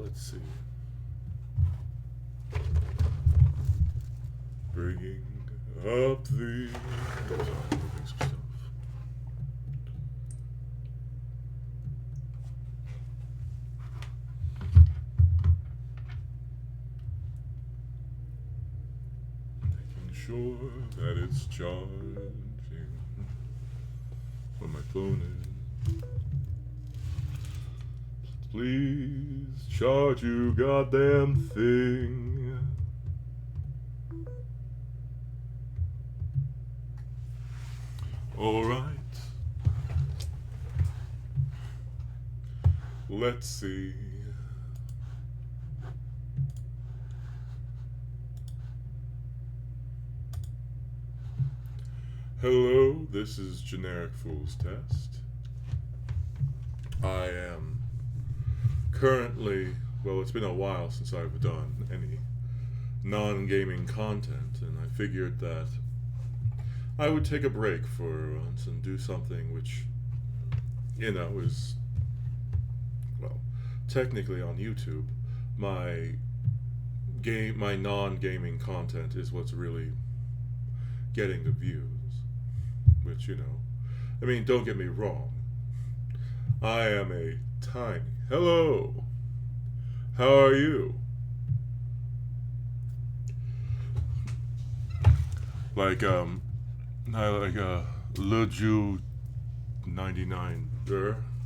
let's see. Bringing up the. Oh, sorry, moving some stuff. Making sure that it's charging when my phone is. Please charge you goddamn thing. Alright. Let's see. Hello, this is Generic Fool's Test. I am currently, well, it's been a while since I've done any non-gaming content, and I figured that I would take a break for once and do something which, is, well, technically on YouTube, my non-gaming content is what's really getting the views, which, I mean, don't get me wrong, I am a tiny, hello, how are you? I like Leju 99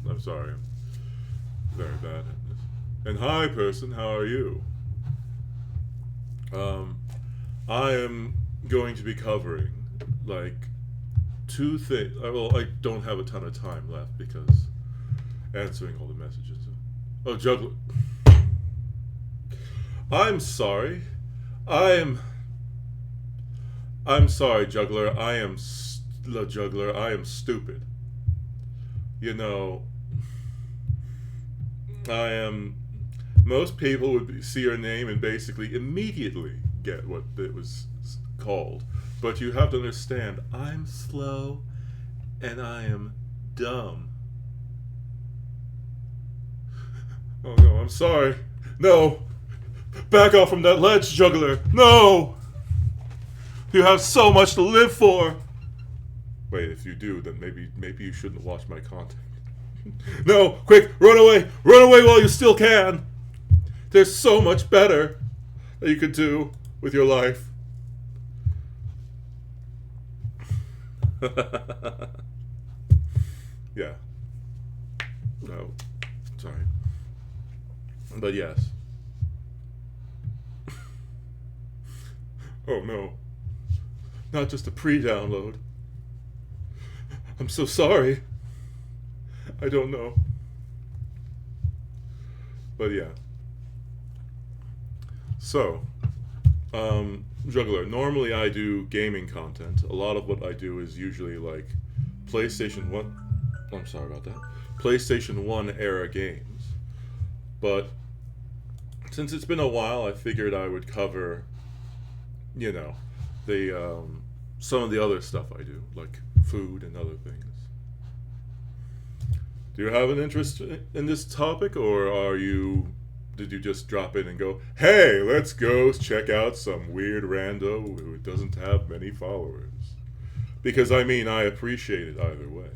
I'm sorry, I'm very bad at this. And hi person, how are you? I am going to be covering two things. Well, I don't have a ton of time left because answering all the messages. Oh, juggler. I'm sorry. I'm sorry, juggler. I am stupid. I am. Most people would see your name and basically immediately get what it was called. But you have to understand, I'm slow and I am dumb. Oh no, I'm sorry. No! Back off from that ledge, juggler! No! You have so much to live for! Wait, if you do, then maybe you shouldn't watch my content. No! Quick! Run away! Run away while you still can! There's so much better that you could do with your life. Yeah. No. Sorry. But yes. Oh no. Not just a pre-download. I'm so sorry. I don't know. But yeah. So, juggler, normally I do gaming content. A lot of what I do is usually like PlayStation 1. I'm sorry about that. PlayStation 1 era games. But since it's been a while, I figured I would cover, the some of the other stuff I do, like food and other things. Do you have an interest in this topic, or did you just drop in and go, hey, let's go check out some weird rando who doesn't have many followers? Because, I mean, I appreciate it either way.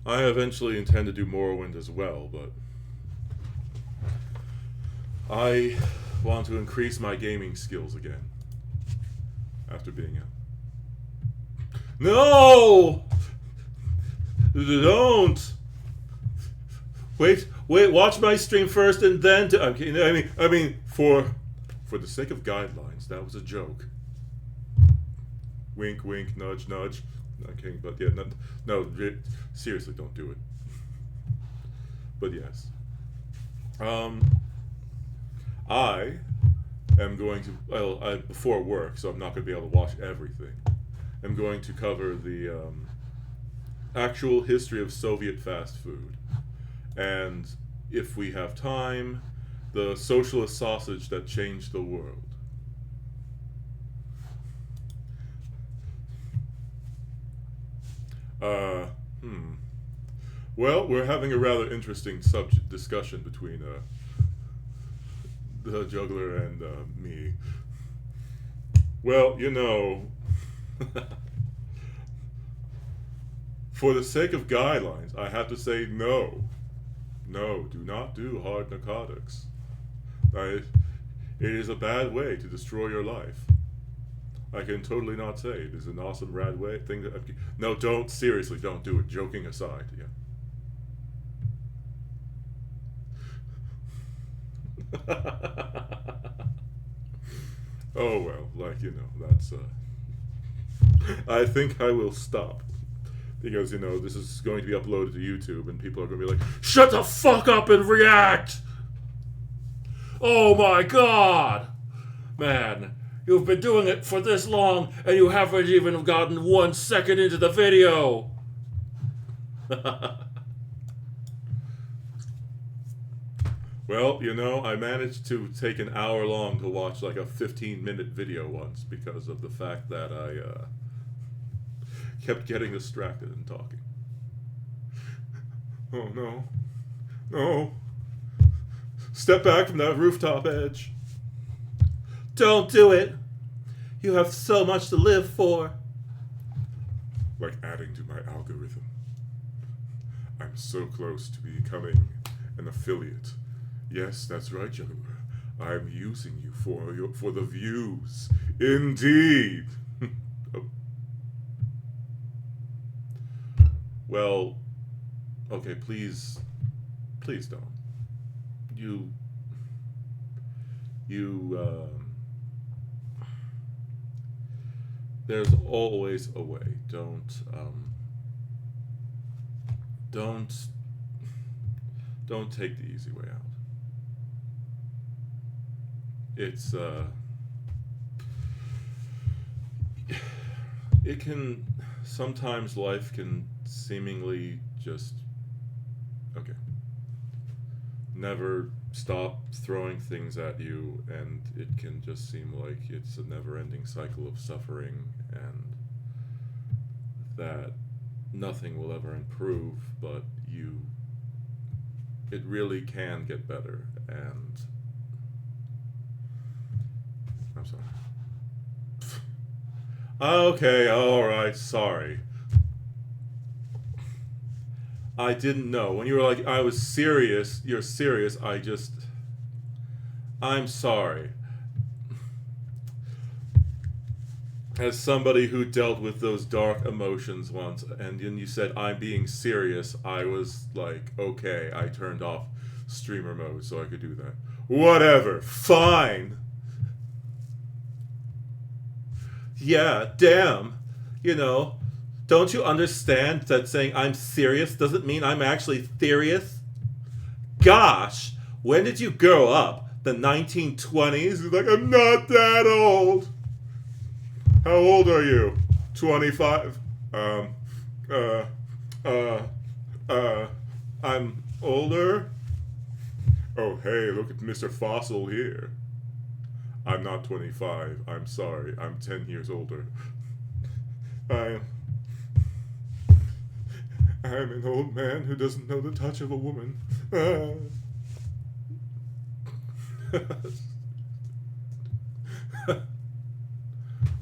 I eventually intend to do Morrowind as well, but I want to increase my gaming skills again after being out. No! Don't! Wait, watch my stream first and then I mean, for the sake of guidelines, that was a joke. Wink, wink, nudge, nudge. Okay, but yeah, no, seriously, don't do it. But yes. I am going to, before work, so I'm not going to be able to watch everything. I'm going to cover the actual history of Soviet fast food. And if we have time, the socialist sausage that changed the world. Hmm. Well, we're having a rather interesting discussion between the juggler and me. Well, for the sake of guidelines, I have to say no. No, do not do hard narcotics. It is a bad way to destroy your life. I can totally not say it is an awesome, rad thing. No, don't. Seriously, don't do it. Joking aside, yeah. Oh well, that's. I think I will stop because this is going to be uploaded to YouTube, and people are going to be like, "Shut the fuck up and react!" Oh my god, man. You've been doing it for this long, and you haven't even gotten 1 second into the video. Well, I managed to take an hour long to watch like a 15-minute video once because of the fact that I kept getting distracted and talking. Oh no. No. Step back from that rooftop edge. Don't do it. You have so much to live for. Like adding to my algorithm. I'm so close to becoming an affiliate. Yes, that's right, Juggler. I'm using you for the views. Indeed. Oh. Well, okay, please don't. There's always a way. Don't take the easy way out. It's it can sometimes life can seemingly just never stop throwing things at you, and it can just seem like it's a never-ending cycle of suffering, and that nothing will ever improve, but it really can get better. And I'm sorry. Okay, alright, sorry. I didn't know. When you were like, I was serious, you're serious, I'm sorry. As somebody who dealt with those dark emotions once, and then you said, I'm being serious, I was like, okay, I turned off streamer mode so I could do that. Whatever, fine. Yeah, damn. Don't you understand that saying I'm serious doesn't mean I'm actually serious? Gosh, when did you grow up? The 1920s? You're like, I'm not that old. How old are you? 25? I'm older? Oh, hey, look at Mr. Fossil here. I'm not 25. I'm sorry. I'm 10 years older. I'm an old man who doesn't know the touch of a woman. Yes.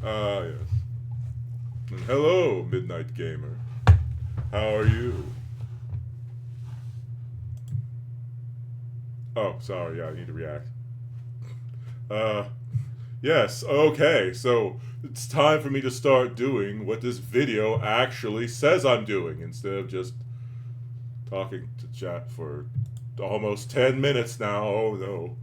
And hello, Midnight Gamer. How are you? Oh, sorry, yeah, I need to react. Yes, okay, so it's time for me to start doing what this video actually says I'm doing, instead of just talking to chat for almost 10 minutes now. Oh no.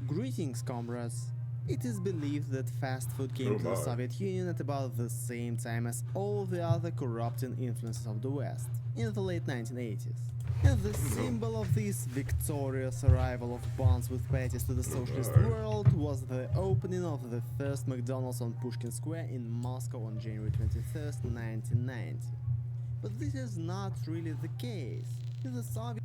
Greetings, comrades. It is believed that fast food came to the Soviet Union at about the same time as all the other corrupting influences of the West, in the late 1980s. And the symbol of this victorious arrival of buns with patties to the socialist world was the opening of the first McDonald's on Pushkin Square in Moscow on January 23rd, 1990. But this is not really the case. In the Soviet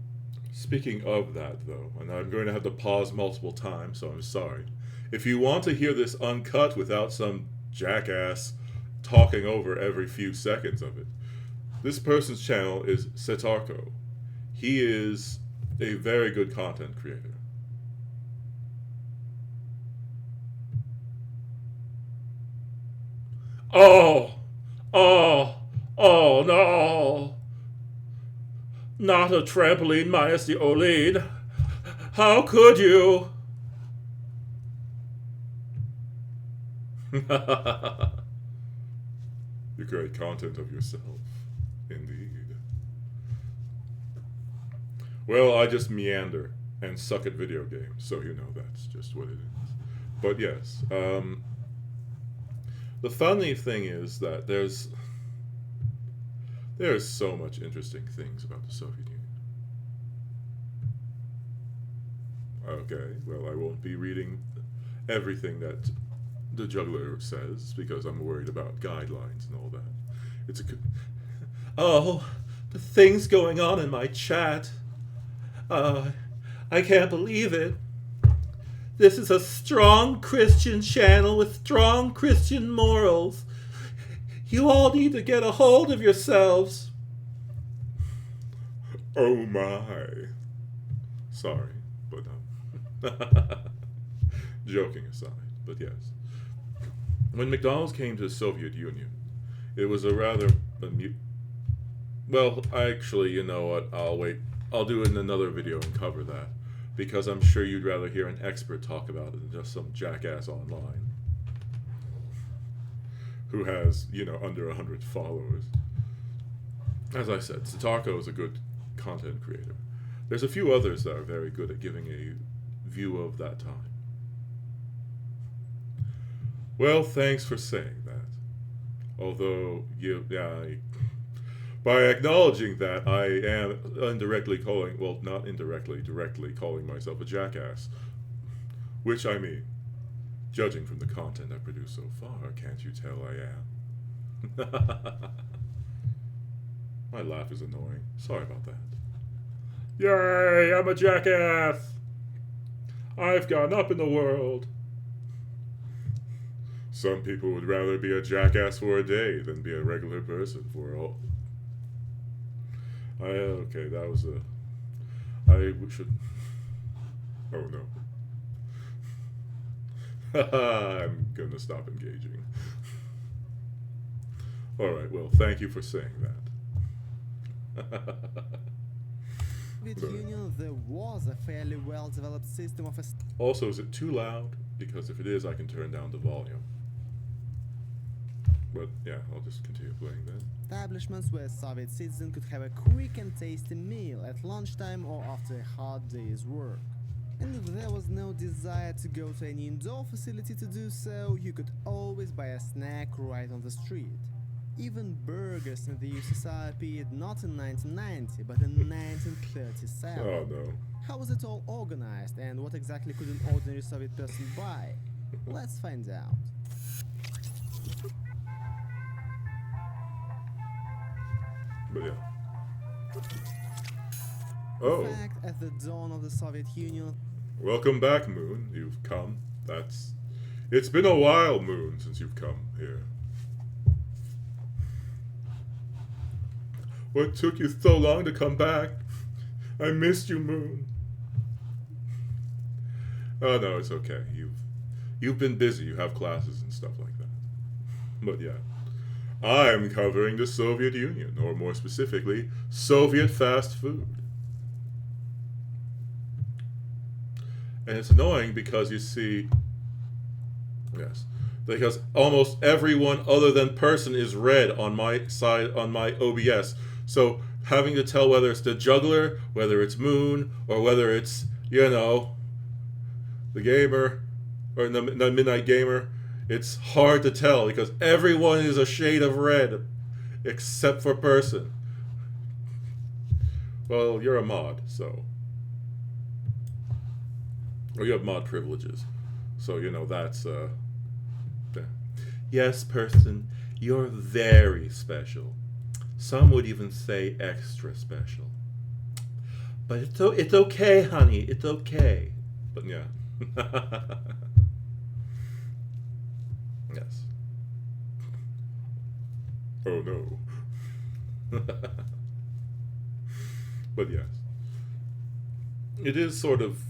Speaking of that, though, and I'm going to have to pause multiple times, so I'm sorry. If you want to hear this uncut without some jackass talking over every few seconds of it, This person's channel is Setarko. He is a very good content creator. Oh, oh, oh no! Not a trampoline, Maesty Olin. How could you? You create content of yourself, indeed. Well, I just meander and suck at video games, so you know that's just what it is. But yes, the funny thing is that there's so much interesting things about the Soviet Union. Okay, well, I won't be reading everything that the juggler says because I'm worried about guidelines and all that. It's a oh, the things going on in my chat. I can't believe it. This is a strong Christian channel with strong Christian morals. You all need to get a hold of yourselves. Oh my. Sorry, but joking aside, but yes. When McDonald's came to the Soviet Union, it was a rather well, actually, you know what? I'll wait. I'll do it in another video and cover that, because I'm sure you'd rather hear an expert talk about it than just some jackass online who has, you know, under 100 followers. As I said, Setarko is a good content creator. There's a few others that are very good at giving a view of that time. Well, thanks for saying that. Although, by acknowledging that, I am indirectly calling, well, not indirectly, directly calling myself a jackass. Which, I mean, judging from the content I produced so far, can't you tell I am? My laugh is annoying. Sorry about that. Yay, I'm a jackass! I've gone up in the world. Some people would rather be a jackass for a day than be a regular person for all. Okay, that was I should. Oh no. I'm gonna stop engaging. Alright, well, thank you for saying that. With Union, there was a fairly well-developed system of Also, is it too loud? Because if it is, I can turn down the volume. But yeah, I'll just continue playing then. Establishments where Soviet citizens could have a quick and tasty meal at lunchtime or after a hard day's work. And if there was no desire to go to any indoor facility to do so, you could always buy a snack right on the street. Even burgers in the USSR appeared not in 1990, but in 1937. Oh no. How was it all organized, and what exactly could an ordinary Soviet person buy? Let's find out. But yeah. Oh. In fact, at the dawn of the Soviet Union... Welcome back, Moon. You've come. It's been a while, Moon, since you've come here. What took you so long to come back? I missed you, Moon. Oh no, it's okay. You've been busy. You have classes and stuff like that. But yeah. I'm covering the Soviet Union, or more specifically, Soviet fast food. And it's annoying because you see, yes, because almost everyone other than person is red on my side, on my OBS. So having to tell whether it's the juggler, whether it's Moon, or whether it's, you know, the gamer, or the Midnight Gamer, it's hard to tell because everyone is a shade of red except for person. Well, you're a mod, so. Or you have mod privileges. So, you know, that's, yeah. Yes, person, you're very special. Some would even say extra special. But it's okay, honey. It's okay. But yeah. Yes. Oh no. But yes. It is sort of...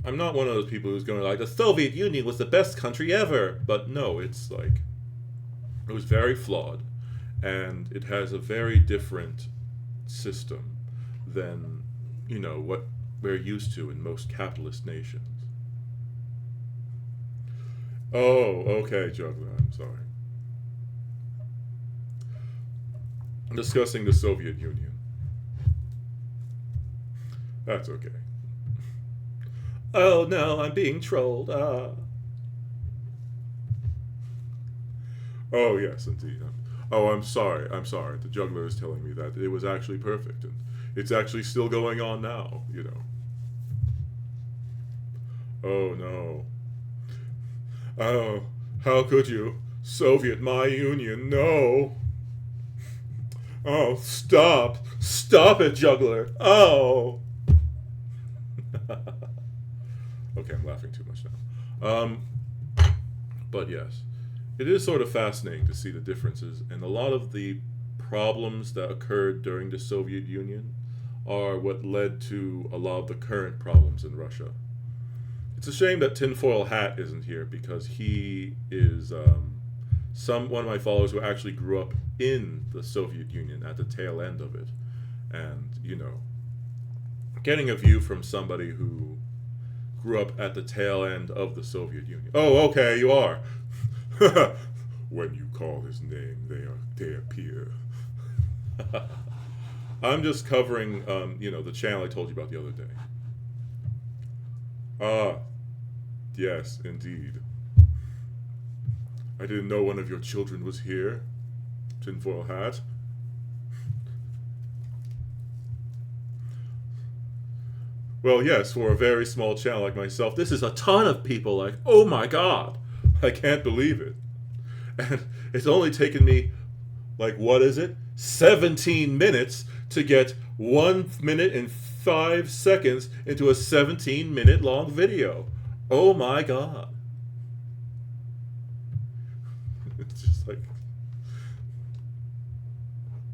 I'm not one of those people who's going like, the Soviet Union was the best country ever. But no, it's like... It was very flawed. And it has a very different system than, you know, what we're used to in most capitalist nations. Oh, okay, Juggler, I'm sorry. I'm discussing the Soviet Union. That's okay. Oh no, I'm being trolled. Oh yes, indeed. Oh, I'm sorry. The Juggler is telling me that it was actually perfect, and it's actually still going on now, you know. Oh no. Oh, how could you? Soviet my Union, no. Oh, stop. Stop it, Juggler. Oh. Okay, I'm laughing too much now. But yes, it is sort of fascinating to see the differences, and a lot of the problems that occurred during the Soviet Union are what led to a lot of the current problems in Russia. It's a shame that Tinfoil Hat isn't here, because he is one of my followers who actually grew up in the Soviet Union at the tail end of it. And, you know, getting a view from somebody who grew up at the tail end of the Soviet Union. Oh, okay, you are. When you call his name, they appear. I'm just covering, you know, the channel I told you about the other day. Ah, yes, indeed. I didn't know one of your children was here. Tinfoil Hat. Well, yes, for a very small channel like myself, this is a ton of people like, oh my god, I can't believe it. And it's only taken me, like, what is it? 17 minutes to get 1 minute and 5 seconds into a 17-minute long video. Oh my god. It's just like,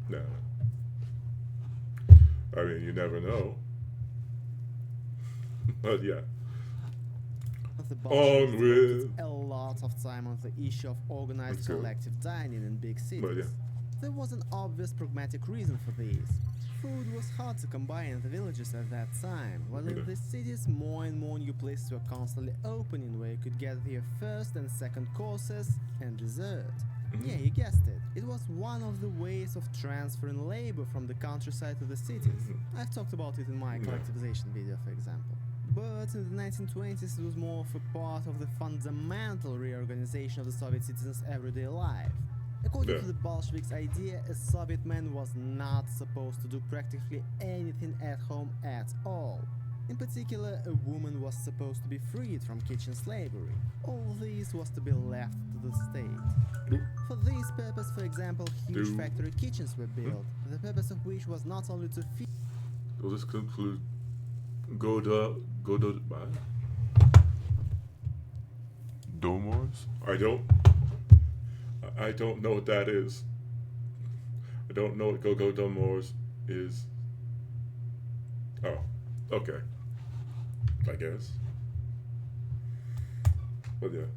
no. I mean, you never know. But yeah. The Bolsheviks with devoted a lot of time on the issue of organized Let's go. collective dining in big cities. But yeah. There was an obvious pragmatic reason for this. Food was hard to come by in the villages at that time, while in the cities more and more new places were constantly opening where you could get your first and second courses and dessert. Yeah, you guessed it. It was one of the ways of transferring labor from the countryside to the cities. I've talked about it in my collectivization video, for example. But in the 1920s it was more of a part of the fundamental reorganization of the Soviet citizens' everyday life. According to the Bolsheviks' idea, a Soviet man was not supposed to do practically anything at home at all. In particular, a woman was supposed to be freed from kitchen slavery. All this was to be left to the state. For this purpose, for example, huge factory kitchens were built, the purpose of which was not only to feed... Will this conclude Domors? I don't know what that is. I don't know what Domors is. Oh, okay. I guess. But yeah.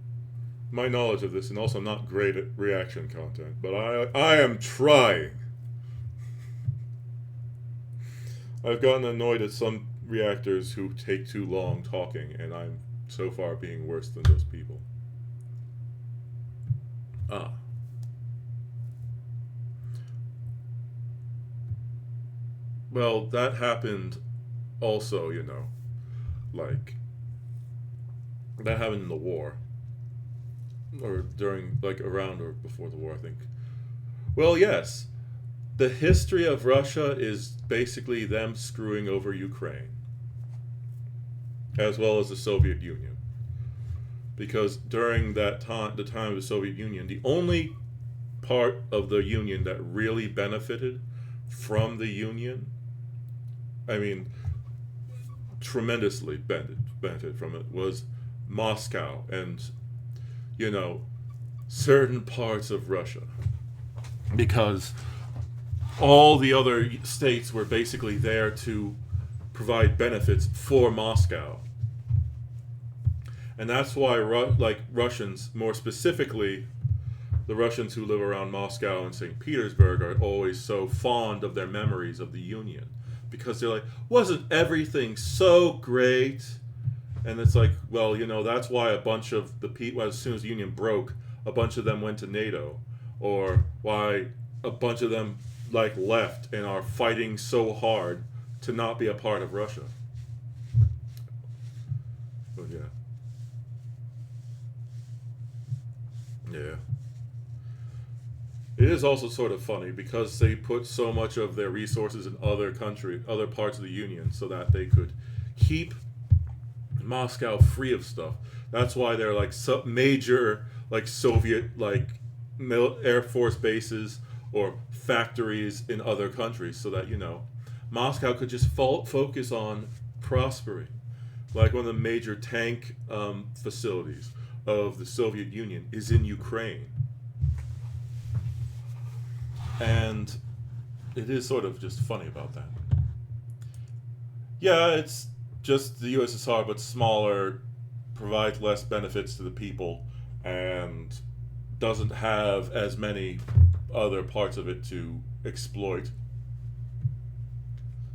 My knowledge of this, and also I'm not great at reaction content, but I am trying. I've gotten annoyed at some reactors who take too long talking, and I'm so far being worse than those people. Ah. Well, that happened also, you know, like, that happened in the war. Or during, like, around or before the war, I think. Well, yes. The history of Russia is basically them screwing over Ukraine, as well as the Soviet Union. Because during that time, the time of the Soviet Union, the only part of the Union that really benefited from the Union, I mean, tremendously benefited from it, was Moscow and, you know, certain parts of Russia. Because all the other states were basically there to provide benefits for Moscow. And that's why Russians, more specifically the Russians who live around Moscow and St. Petersburg, are always so fond of their memories of the Union, because they're like, wasn't everything so great? And it's like, well, that's why a bunch of the people, as soon as the Union broke, a bunch of them went to NATO, or why a bunch of them left and are fighting so hard to not be a part of Russia. But yeah. Yeah. It is also sort of funny because they put so much of their resources in other parts of the Union, so that they could keep Moscow free of stuff. That's why they're major Soviet Air Force bases or factories in other countries, so that Moscow could just focus on prospering. Like one of the major tank facilities of the Soviet Union is in Ukraine. And it is sort of just funny about that. Yeah, it's just the USSR, but smaller, provides less benefits to the people, and doesn't have as many other parts of it to exploit.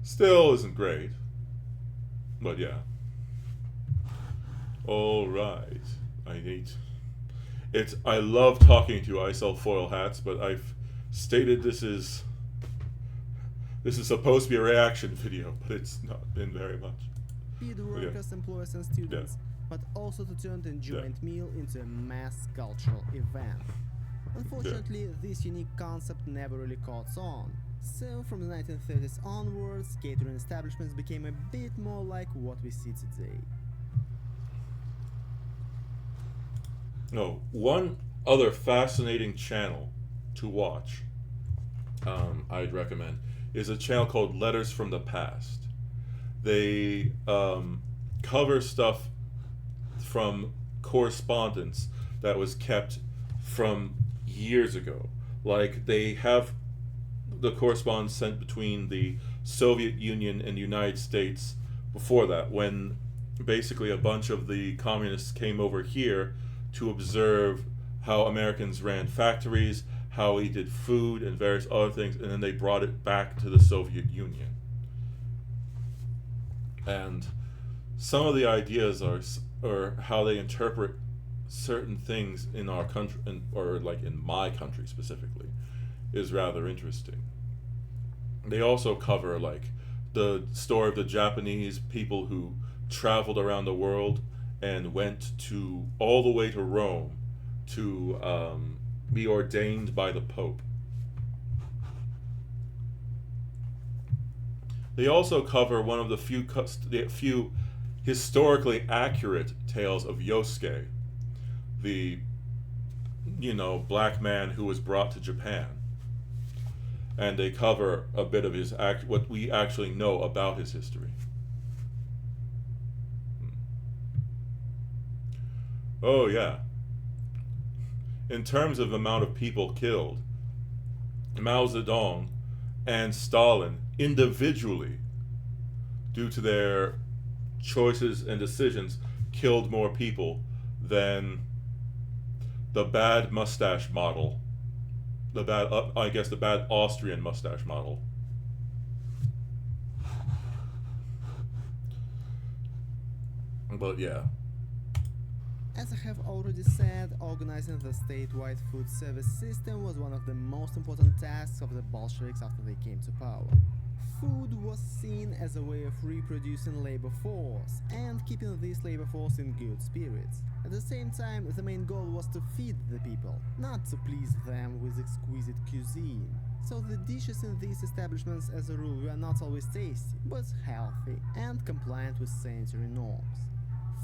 Still isn't great. But yeah. Alright. I love talking to you. I sell foil hats, but I've stated this is supposed to be a reaction video, but it's not been very much. Feed workers, employers and students, but also to turn the enjoyment meal into a mass cultural event. Unfortunately, this unique concept never really caught on. So from the 1930s onwards, catering establishments became a bit more like what we see today. No, one other fascinating channel to watch, I'd recommend, is a channel called Letters from the Past. They cover stuff from correspondence that was kept from years ago. Like, they have the correspondence sent between the Soviet Union and the United States before that, when basically a bunch of the communists came over here to observe how Americans ran factories, how we did food and various other things, and then they brought it back to the Soviet Union. And some of the ideas are how they interpret certain things in our country, or in my country specifically, is rather interesting. They also cover the story of the Japanese people who traveled around the world and went all the way to Rome to be ordained by the Pope. They also cover one of the few historically accurate tales of Yosuke, the black man who was brought to Japan. And they cover a bit of what we actually know about his history. Oh yeah. In terms of amount of people killed, Mao Zedong and Stalin individually, due to their choices and decisions, killed more people than the bad mustache model, the bad Austrian mustache model. But yeah. As I have already said, organizing the statewide food service system was one of the most important tasks of the Bolsheviks after they came to power. Food was seen as a way of reproducing labor force and keeping this labor force in good spirits. At the same time, the main goal was to feed the people, not to please them with exquisite cuisine. So the dishes in these establishments as a rule were not always tasty, but healthy and compliant with sanitary norms.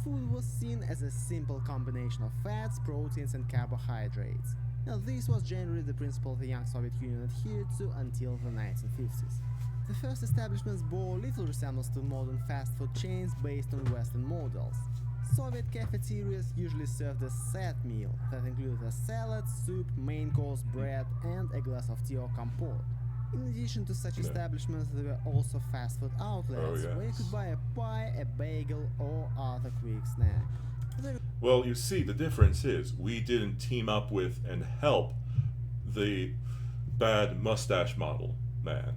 Food was seen as a simple combination of fats, proteins and carbohydrates. Now this was generally the principle the young Soviet Union adhered to until the 1950s. The first establishments bore little resemblance to modern fast food chains based on Western models. Soviet cafeterias usually served a set meal that included a salad, soup, main course, bread and a glass of tea or compote. In addition to such establishments, there were also fast food outlets where you could buy a pie, a bagel, or other quick snack. Well, you see, the difference is we didn't team up with and help the bad mustache model man.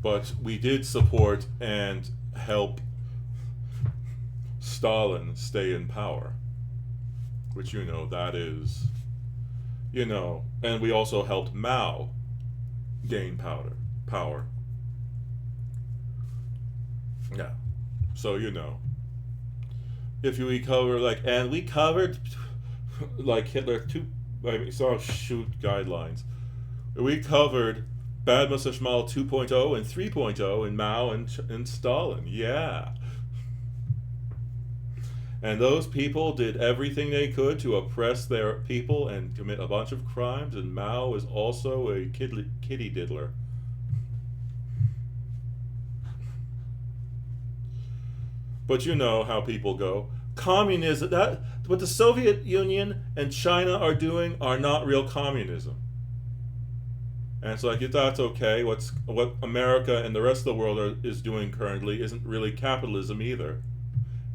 But we did support and help Stalin stay in power. Which, that is, and we also helped Mao gain power. Yeah. So, if we cover, and we covered, Hitler, shoot guidelines. We covered Bad Mustache Model 2.0 and 3.0 in Mao and Stalin. Yeah. And those people did everything they could to oppress their people and commit a bunch of crimes, and Mao was also a kitty diddler. But you know how people go. Communism, what the Soviet Union and China are doing are not real communism. And it's like, if that's okay, what America and the rest of the world is doing currently isn't really capitalism either.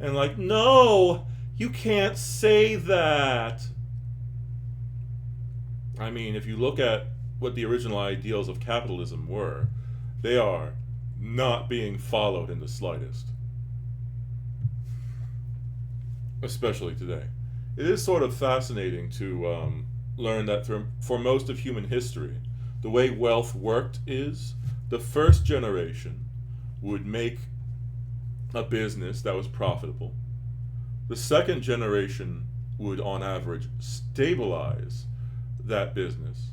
And no, you can't say that. I mean, if you look at what the original ideals of capitalism were, they are not being followed in the slightest. Especially today. It is sort of fascinating to learn that for most of human history, the way wealth worked is the first generation would make a business that was profitable. The second generation would, on average, stabilize that business.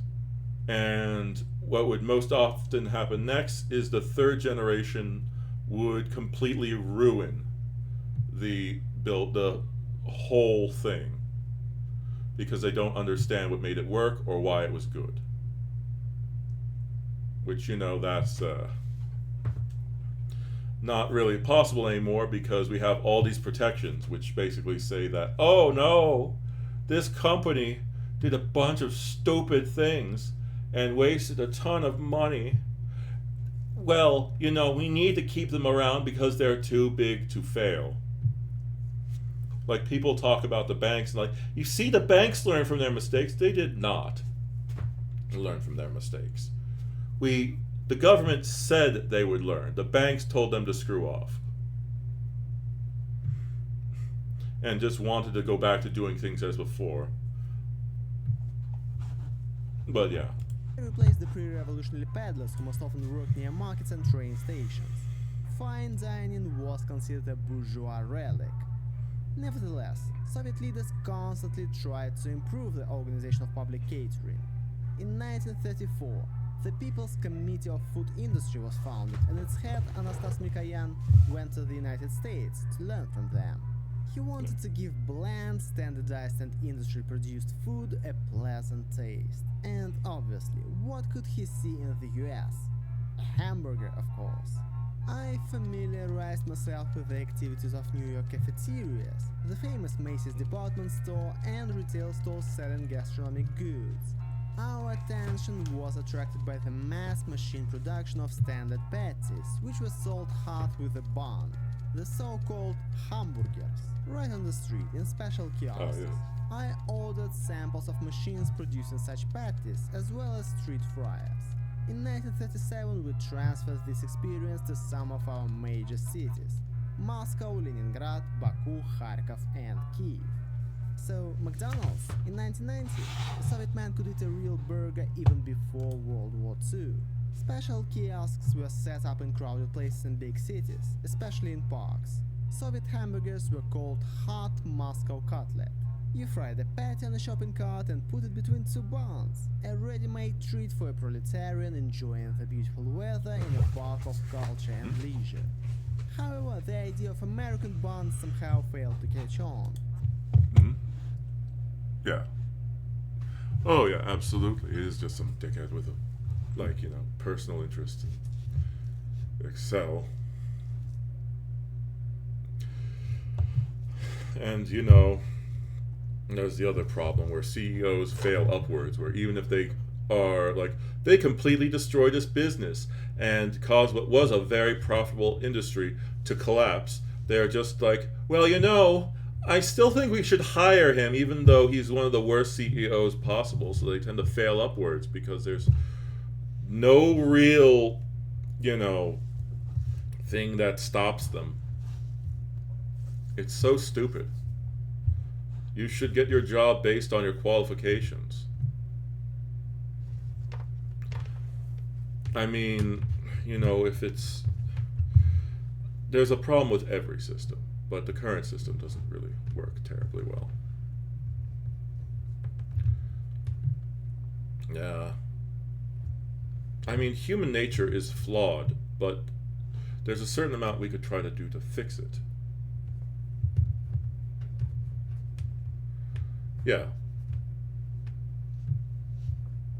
And what would most often happen next is the third generation would completely ruin the whole thing because they don't understand what made it work or why it was good. Which, that's not really possible anymore because we have all these protections which basically say that, oh no, this company did a bunch of stupid things and wasted a ton of money. Well, we need to keep them around because they're too big to fail. Like, people talk about the banks and you see the banks learn from their mistakes. They did not learn from their mistakes. The government said they would learn. The banks told them to screw off. And just wanted to go back to doing things as before. But yeah. They replaced the pre-revolutionary peddlers who most often worked near markets and train stations. Fine dining was considered a bourgeois relic. Nevertheless, Soviet leaders constantly tried to improve the organization of public catering. In 1934, the People's Committee of Food Industry was founded, and its head, Anastas Mikoyan, went to the United States to learn from them. He wanted to give bland, standardized and industry-produced food a pleasant taste. And obviously, what could he see in the US? A hamburger, of course. I familiarized myself with the activities of New York cafeterias, the famous Macy's department store and retail stores selling gastronomic goods. Our attention was attracted by the mass machine production of standard patties, which were sold hot with a bun, the so-called hamburgers, right on the street in special kiosks. I ordered samples of machines producing such patties, as well as street fryers. In 1937 we transferred this experience to some of our major cities: Moscow, Leningrad, Baku, Kharkov and Kiev. So, McDonald's, in 1990, a Soviet man could eat a real burger even before World War II. Special kiosks were set up in crowded places in big cities, especially in parks. Soviet hamburgers were called hot Moscow cutlet. You fry the patty on a shopping cart and put it between two buns, a ready-made treat for a proletarian enjoying the beautiful weather in a park of culture and leisure. However, the idea of American buns somehow failed to catch on. Yeah. Oh yeah, absolutely. It is just some dickhead with a, personal interest in Excel. And there's the other problem where CEOs fail upwards, where even if they are like they completely destroy this business and cause what was a very profitable industry to collapse. They're just like, well, I still think we should hire him, even though he's one of the worst CEOs possible. So they tend to fail upwards because there's no real, thing that stops them. It's so stupid. You should get your job based on your qualifications. I mean, if it's... There's a problem with every system, but the current system doesn't really work terribly well. Yeah. I mean, human nature is flawed, but there's a certain amount we could try to do to fix it. Yeah.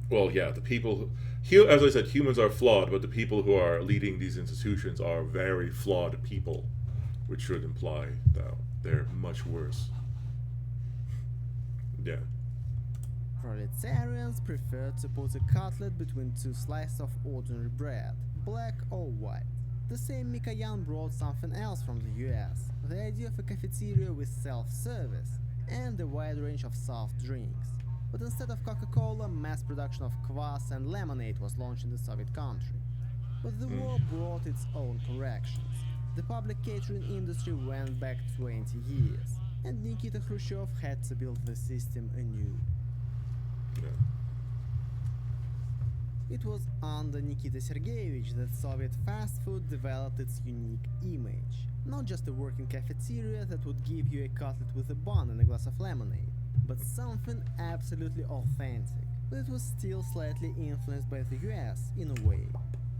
Well, yeah, the people... As I said, humans are flawed, but the people who are leading these institutions are very flawed people, which should imply that they're much worse. Yeah. Proletarians preferred to put a cutlet between two slices of ordinary bread, black or white. The same Mikoyan brought something else from the US, the idea of a cafeteria with self-service and a wide range of soft drinks. But instead of Coca-Cola, mass production of kvass and lemonade was launched in the Soviet country. But the war brought its own corrections. The public catering industry went back 20 years, and Nikita Khrushchev had to build the system anew. Yeah. It was under Nikita Sergeyevich that Soviet fast food developed its unique image. Not just a working cafeteria that would give you a cutlet with a bun and a glass of lemonade, but something absolutely authentic. But it was still slightly influenced by the US, in a way.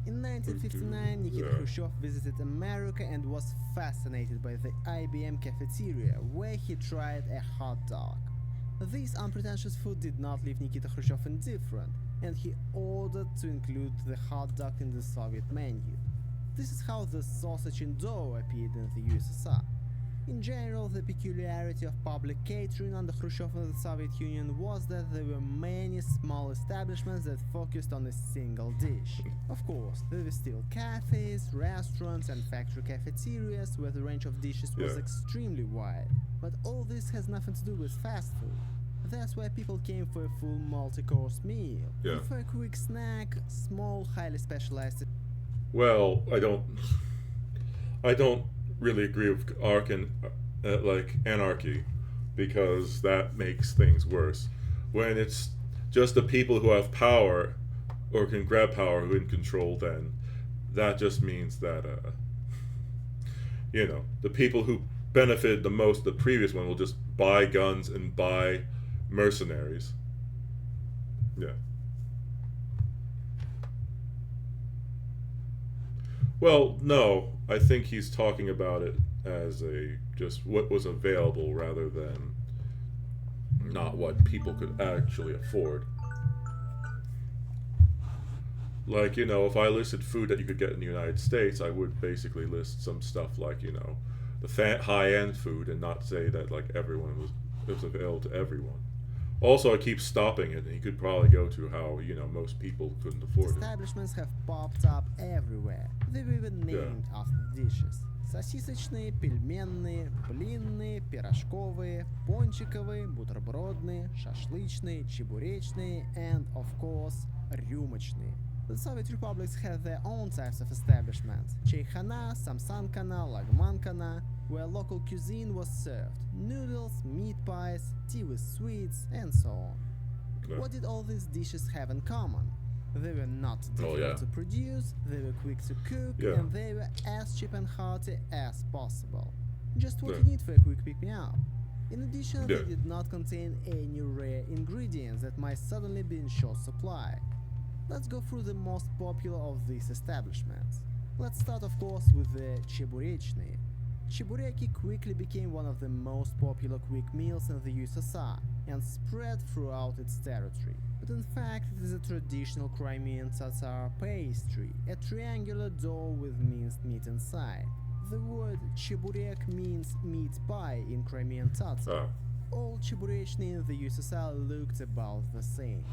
In 1959, Nikita Khrushchev visited America and was fascinated by the IBM cafeteria, where he tried a hot dog. This unpretentious food did not leave Nikita Khrushchev indifferent, and he ordered to include the hot dog in the Soviet menu. This is how the sausage in dough appeared in the USSR. In general, the peculiarity of public catering under Khrushchev and the Soviet Union was that there were many small establishments that focused on a single dish. Of course, there were still cafes, restaurants and factory cafeterias where the range of dishes was extremely wide. But all this has nothing to do with fast food. That's where people came for a full multi-course meal. And for a quick snack, small, highly specialized... Well, I don't really agree with anarchy, because that makes things worse. When it's just the people who have power or can grab power who are in control, then that just means that the people who benefited the most, the previous one, will just buy guns and buy mercenaries. Yeah. Well, no, I think he's talking about it as just what was available rather than not what people could actually afford. Like, if I listed food that you could get in the United States, I would basically list some stuff like, the high-end food and not say that, like, it was available to everyone. Also, I keep stopping it, and you could probably go to how, most people couldn't afford it. Establishments have popped up everywhere. They were even named after dishes. Сосисочные, пельменные, блинные, пирожковые, пончиковые, бутербродные, шашлычные, чебуречные, and, of course, рюмочные. The Soviet republics had their own types of establishments: Chaykhana, Samsankana, Lagmankana, where local cuisine was served: noodles, meat pies, tea with sweets, and so on. Yeah. What did all these dishes have in common? They were not difficult to produce, they were quick to cook, and they were as cheap and hearty as possible. Just what you need for a quick pick-me-up. In addition, they did not contain any rare ingredients that might suddenly be in short supply. Let's go through the most popular of these establishments. Let's start, of course, with the cheburechny. Chebureki quickly became one of the most popular quick meals in the USSR and spread throughout its territory. But in fact, it is a traditional Crimean Tatar pastry, a triangular dough with minced meat inside. The word cheburek means meat pie in Crimean Tatar. All cheburechny in the USSR looked about the same.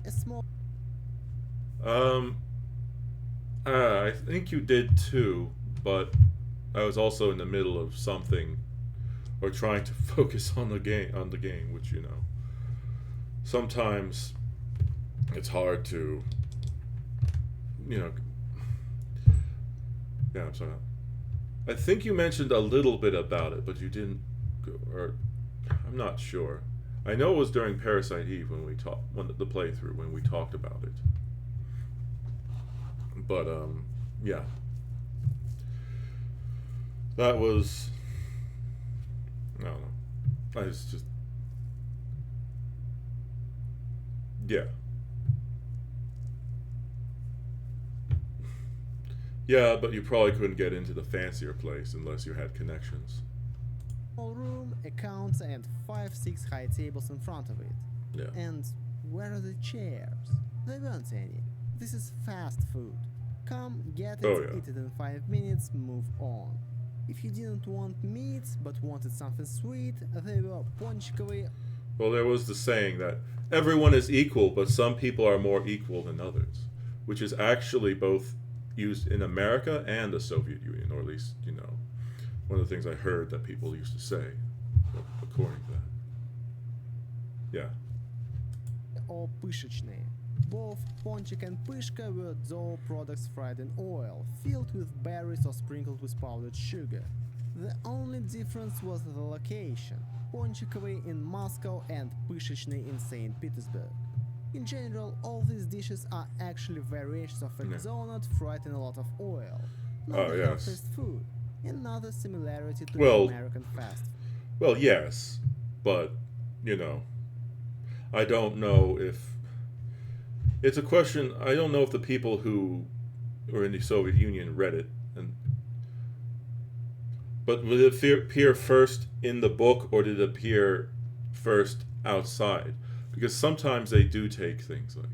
A small Um, I think you did too, but I was also in the middle of something, or trying to focus on the game, which sometimes it's hard to, you know. Yeah, I'm sorry. I think you mentioned a little bit about it, but you didn't, or I'm not sure. I know it was during Parasite Eve when the playthrough when we talked about it. But yeah, that was, I don't know. I was just, yeah, yeah. But you probably couldn't get into the fancier place unless you had connections. Small room, a counter, and 5-6 high tables in front of it. Yeah. And where are the chairs? There weren't any. This is fast food. Come, get it, Oh, yeah. eat it in 5 minutes, move on. If you didn't want meat but wanted something sweet, they were ponchikovi. Well, there was the saying that everyone is equal, but some people are more equal than others, which is actually both used in America and the Soviet Union, or at least, one of the things I heard that people used to say, according to that. Yeah. Or pышечные. Both ponchik and pышka were dough products fried in oil, filled with berries or sprinkled with powdered sugar. The only difference was the location. Ponchikovi in Moscow and pышечные in St. Petersburg. In general, all these dishes are actually variations of a donut fried in a lot of oil. Not the healthiest food. Another similarity to the American fast food. Well, yes, but, I don't know if... It's a question, I don't know if the people who were in the Soviet Union read it. But would it appear first in the book, or did it appear first outside? Because sometimes they do take things like...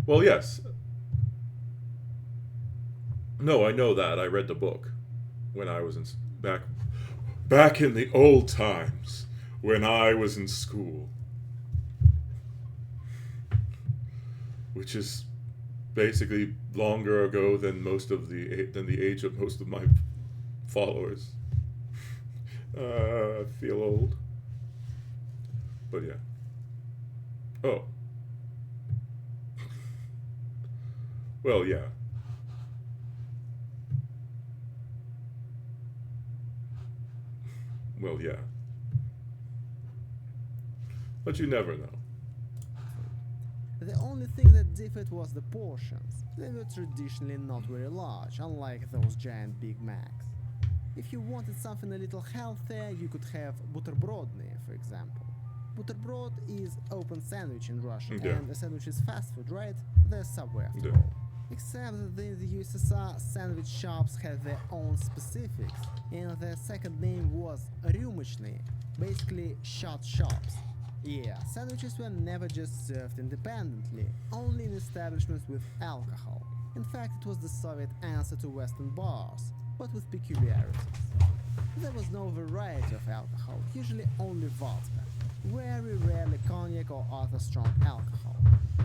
Well, yes. No, I know that. I read the book when I was back in the old times when I was in school, which is basically longer ago than the age of most of my followers. I feel old, but yeah. Oh, well, yeah. Well, yeah. But you never know. The only thing that differed was the portions. They were traditionally not very large, unlike those giant Big Macs. If you wanted something a little healthier, you could have бутербродные, for example. Бутерброд is open sandwich in Russian, and a sandwich is fast food, right? They're Subway after all. Except that in the USSR, sandwich shops had their own specifics, and their second name was рюмочные, basically shot shops. Yeah, sandwiches were never just served independently, only in establishments with alcohol. In fact, it was the Soviet answer to Western bars, but with peculiarities. There was no variety of alcohol, usually only vodka. Very rarely cognac or other strong alcohol.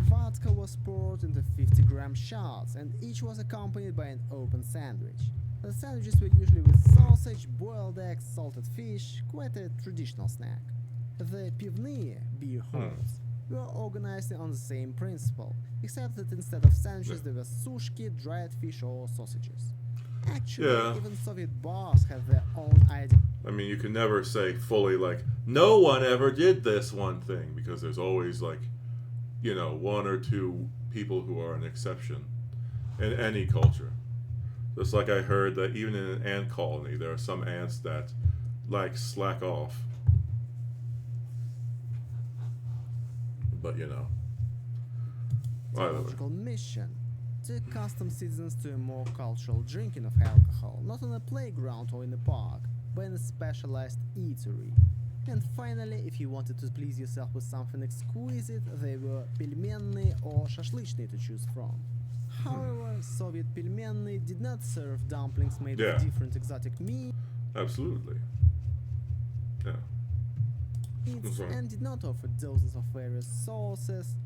Vodka was poured into 50-gram shots, and each was accompanied by an open sandwich. The sandwiches were usually with sausage, boiled eggs, salted fish, quite a traditional snack. The pivные, beer halls, were organized on the same principle, except that instead of sandwiches there were sushki, dried fish or sausages. Actually, even Soviet bars had their own idea. I mean, you can never say fully, like, no one ever did this one thing, because there's always, like, one or two people who are an exception in any culture. Just like I heard that even in an ant colony, there are some ants that, like, slack off. But, Ideological mission to accustom citizens to a more cultural drinking of alcohol, not on a playground or in a park, but in a specialized eatery. And finally, if you wanted to please yourself with something exquisite, they were пельменные or шашлычные to choose from. However, Soviet пельменные did not serve dumplings made of different exotic meat. Absolutely. Yeah. And did not offer dozens of various sauces,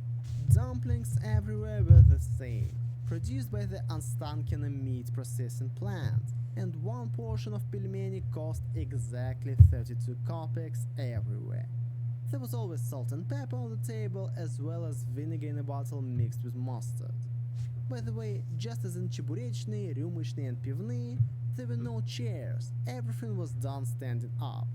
Dumplings everywhere were the same, produced by the Ostankino meat processing plant, and one portion of pelmeni cost exactly 32 kopecks everywhere. There was always salt and pepper on the table, as well as vinegar in a bottle mixed with mustard. By the way, just as in Cheburechny, Ryumychny and Pivny, there were no chairs, everything was done standing up.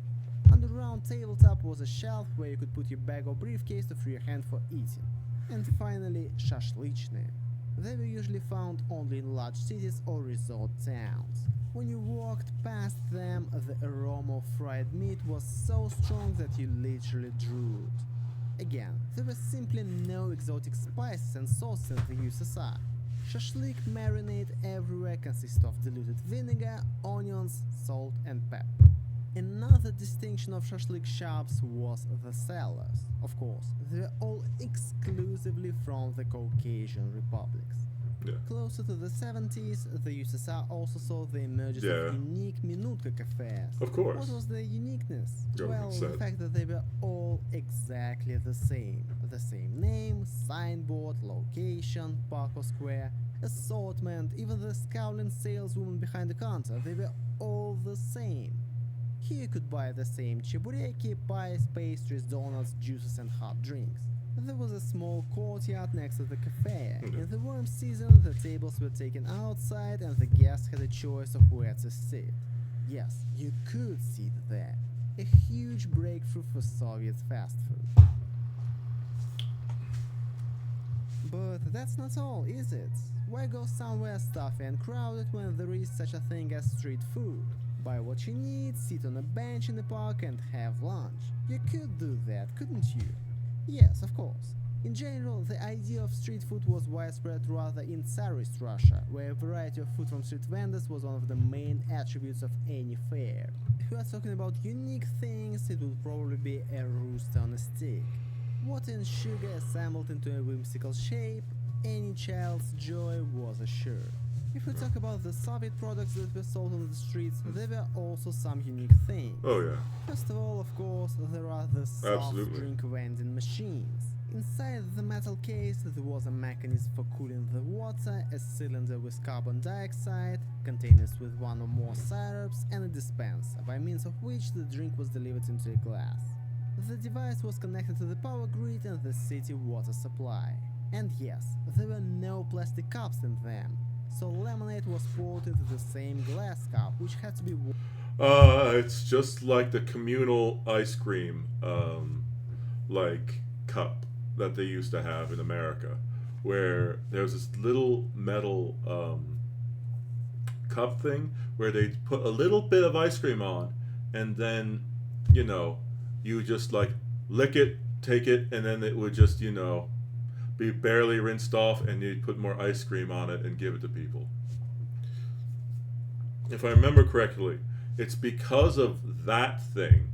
On the round tabletop was a shelf where you could put your bag or briefcase to free your hand for eating. And finally, shashlichny. They were usually found only in large cities or resort towns. When you walked past them, the aroma of fried meat was so strong that you literally drooled. Again, there were simply no exotic spices and sauces in the USSR. Shashlik marinade everywhere consists of diluted vinegar, onions, salt and pepper. Another distinction of shashlik shops was the sellers. Of course, they were all exclusively from the Caucasian republics. Yeah. Closer to the 70s, the USSR also saw the emergence Yeah. of unique minutka cafes. Of course. What was their uniqueness? Government Well, said. the fact that they were all exactly the same. The same name, signboard, location, park or square, assortment, even the scowling saleswoman behind the counter, they were all the same. Here you could buy the same chebureki, pies, pastries, donuts, juices and hot drinks. There was a small courtyard next to the cafe. In the warm season, the tables were taken outside and the guests had a choice of where to sit. Yes, you could sit there. A huge breakthrough for Soviet fast food. But that's not all, is it? Why go somewhere stuffy and crowded when there is such a thing as street food? Buy what you need, sit on a bench in the park and have lunch. You could do that, couldn't you? Yes, of course. In general, the idea of street food was widespread rather in Tsarist Russia, where a variety of food from street vendors was one of the main attributes of any fair. If you are talking about unique things, it would probably be a rooster on a stick. Water and sugar assembled into a whimsical shape, any child's joy was assured. If we talk about the Soviet products that were sold on the streets, there were also some unique things. Oh yeah. First of all, of course, there are the soft Absolutely. drink vending machines. Inside the metal case, there was a mechanism for cooling the water, a cylinder with carbon dioxide, containers with one or more syrups, and a dispenser, by means of which the drink was delivered into a glass. The device was connected to the power grid and the city water supply. And yes, there were no plastic cups in them, so lemonade was poured into the same glass cup, which had to be It's just like the communal ice cream, like cup that they used to have in America, where there's this little metal cup thing where they put a little bit of ice cream on, and then, you just like lick it, take it, and then it would just, be barely rinsed off, and you'd put more ice cream on it and give it to people. If I remember correctly, it's because of that thing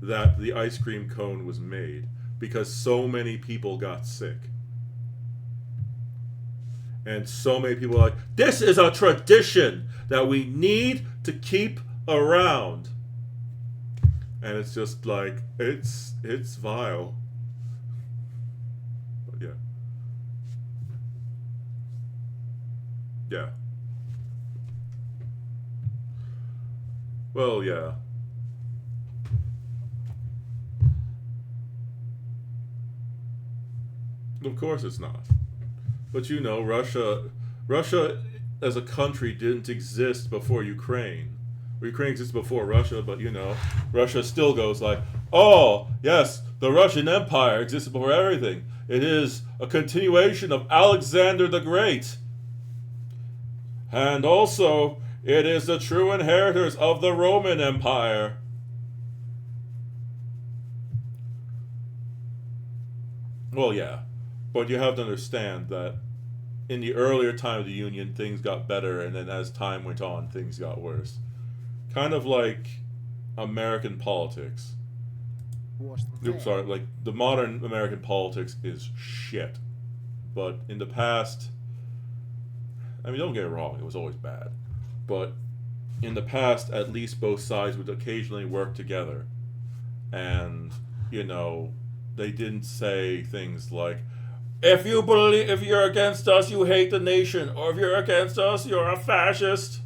that the ice cream cone was made, because so many people got sick. And so many people are like, this is a tradition that we need to keep around. And it's just like, it's vile. But yeah. Yeah. Well, yeah. Of course it's not. But Russia as a country didn't exist before Ukraine. Ukraine existed before Russia, but Russia still goes like, oh, yes, the Russian Empire existed before everything. It is a continuation of Alexander the Great. And also, it is the true inheritors of the Roman Empire. Well, yeah, but you have to understand that in the earlier time of the Union, things got better, and then as time went on, things got worse. Kind of like American politics. Oops, sorry, like the modern American politics is shit. But in the past, I mean, don't get it wrong, it was always bad. But in the past, at least both sides would occasionally work together. And, they didn't say things like, if you're against us, you hate the nation, or if you're against us, you're a fascist.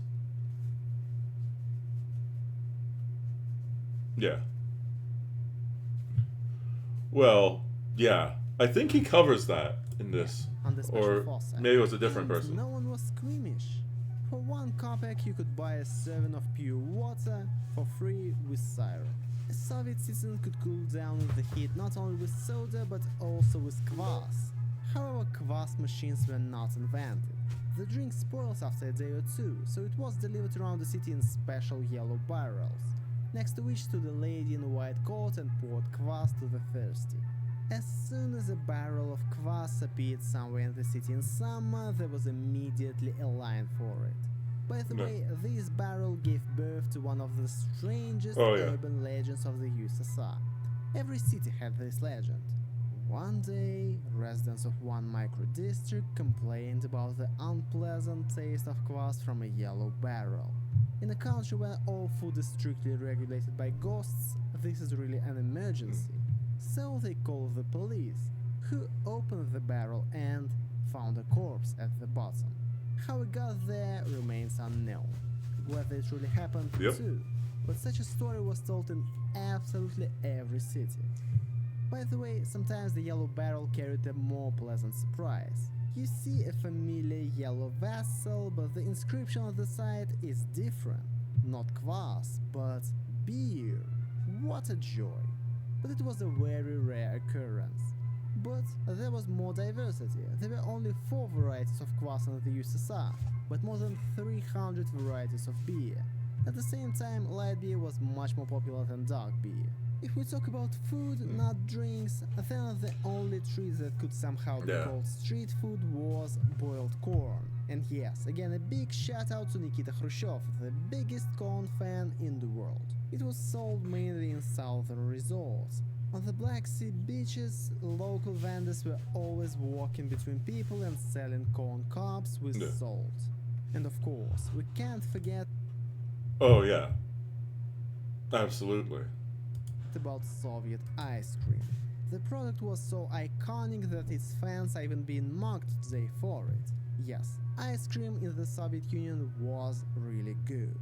Yeah. Well, yeah. I think he covers that in this. On the special Or faucet. maybe it was a different And person. no one was squeamish. For 1 kopeck you could buy a serving of pure water for free with syrup. A Soviet citizen could cool down in the heat not only with soda but also with kvass. However, kvass machines were not invented. The drink spoils after a day or two, so it was delivered around the city in special yellow barrels, next to which stood a lady in a white coat and poured kvass to the thirsty. As soon as a barrel of kvass appeared somewhere in the city in summer, there was immediately a line for it. By the way, this barrel gave birth to one of the strangest urban legends of the USSR. Every city had this legend. One day, residents of one micro-district complained about the unpleasant taste of kvass from a yellow barrel. In a country where all food is strictly regulated by ghosts, this is really an emergency. So they called the police, who opened the barrel and found a corpse at the bottom. How it got there remains unknown, whether it really happened too, but such a story was told in absolutely every city. By the way, sometimes the yellow barrel carried a more pleasant surprise. You see a familiar yellow vessel, but the inscription on the side is different. Not kvass, but beer. What a joy! But it was a very rare occurrence. But there was more diversity. There were only 4 varieties of kvass in the USSR, but more than 300 varieties of beer. At the same time, light beer was much more popular than dark beer. If we talk about food, not drinks, then the only treat that could somehow be called street food was boiled corn. And yes, again a big shout out to Nikita Khrushchev, the biggest corn fan in the world. It was sold mainly in southern resorts. On the Black Sea beaches, local vendors were always walking between people and selling corn cobs with salt. And of course, we can't forget absolutely. About Soviet ice cream. The product was so iconic that its fans are even being mocked today for it. Yes, ice cream in the Soviet Union was really good.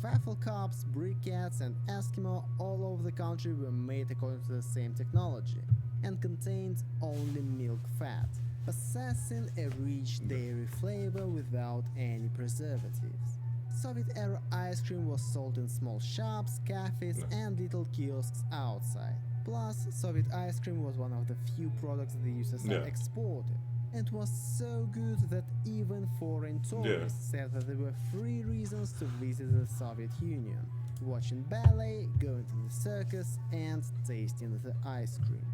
Waffle cups, briquettes and Eskimo all over the country were made according to the same technology and contained only milk fat, possessing a rich dairy flavor without any preservatives. Soviet-era ice cream was sold in small shops, cafes and little kiosks outside. Plus, Soviet ice cream was one of the few products the USSR exported, and was so good that even foreign tourists said that there were 3 reasons to visit the Soviet Union: watching ballet, going to the circus and tasting the ice cream.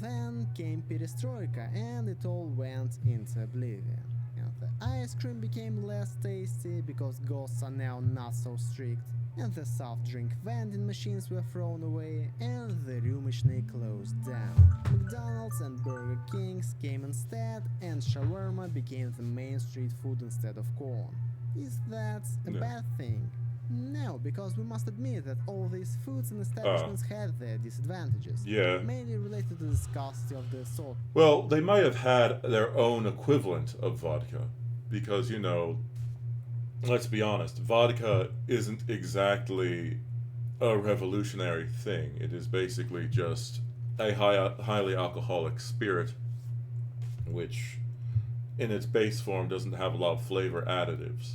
Then came Perestroika and it all went into oblivion. And the ice cream became less tasty because ghosts are now not so strict, and the soft drink vending machines were thrown away, and the Rюмочные closed down. McDonald's and Burger Kings came instead, and shawarma became the main street food instead of corn. Is that a bad thing? No, because we must admit that all these foods and establishments had their disadvantages, mainly related to the scarcity of the assortment. Well, they might have had their own equivalent of vodka, because, you know, let's be honest, vodka isn't exactly a revolutionary thing. It is basically just a highly alcoholic spirit, which, in its base form, doesn't have a lot of flavor additives.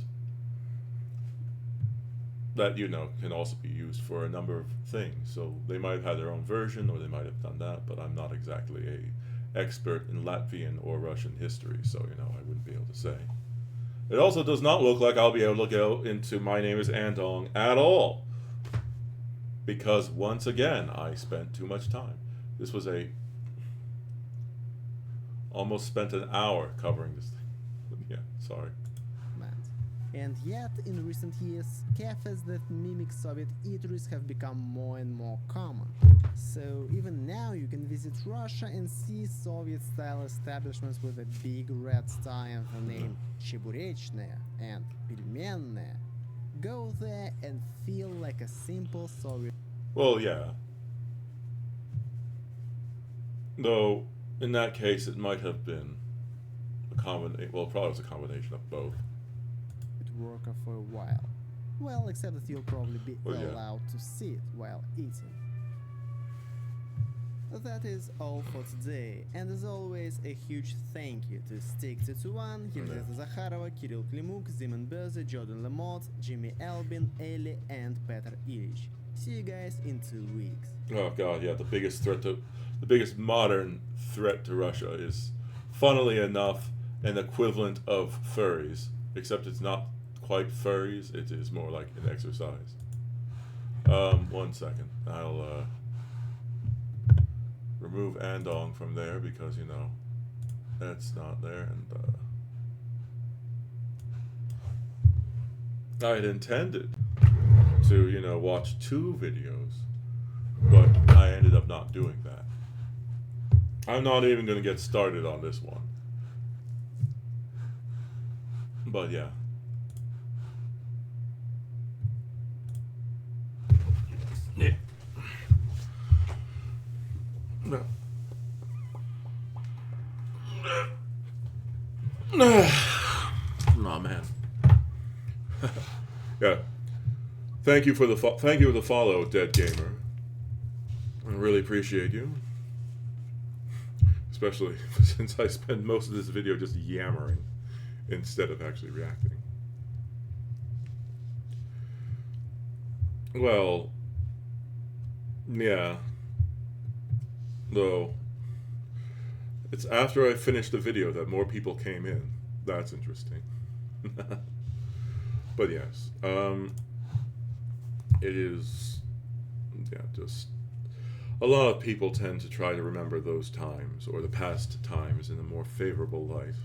That, you know, can also be used for a number of things. So they might have had their own version, or they might have done that, but I'm not exactly a expert in Latvian or Russian history, so, you know, I wouldn't be able to say. It also does not look like I'll be able to go into My Name is Andong at all, because once again I spent too much time. This was almost spent an hour covering this thing. Yeah, sorry. And yet, in recent years, cafes that mimic Soviet eateries have become more and more common. So even now you can visit Russia and see Soviet-style establishments with a big red star and the name Cheburechная and Pelmenная. Go there and feel like a simple Soviet... Well, yeah. Though, In that case, it might have been a combination. Well, probably was a combination of both. It worked for a while. Well, except that you'll probably be Well, yeah. allowed to sit while eating. That is all for today, and as always, a huge thank you to Stick221, Елизавета Zakharova, Kirill Klimuk, Zeman Berze, Jordan Lamotte, Jimmy Albin, Eli, and Petr Ilich. See you guys in 2 weeks. Oh god, yeah, the biggest modern threat to Russia is, funnily enough, an equivalent of furries, except it's not quite furries, it is more like an exercise. 1 second. I'll remove Andong from there because, you know, that's not there, and I had intended to, you know, watch 2 videos, but I ended up not doing that. I'm not even going to get started on this one. But yeah. Yeah. No. Oh man. Yeah. Thank you for the follow, Dead Gamer. I really appreciate you. Especially since I spend most of this video just yammering instead of actually reacting. Well, yeah. Though, it's after I finished the video that more people came in. That's interesting. But yes, it is, yeah, just a lot of people tend to try to remember those times or the past times in a more favorable light.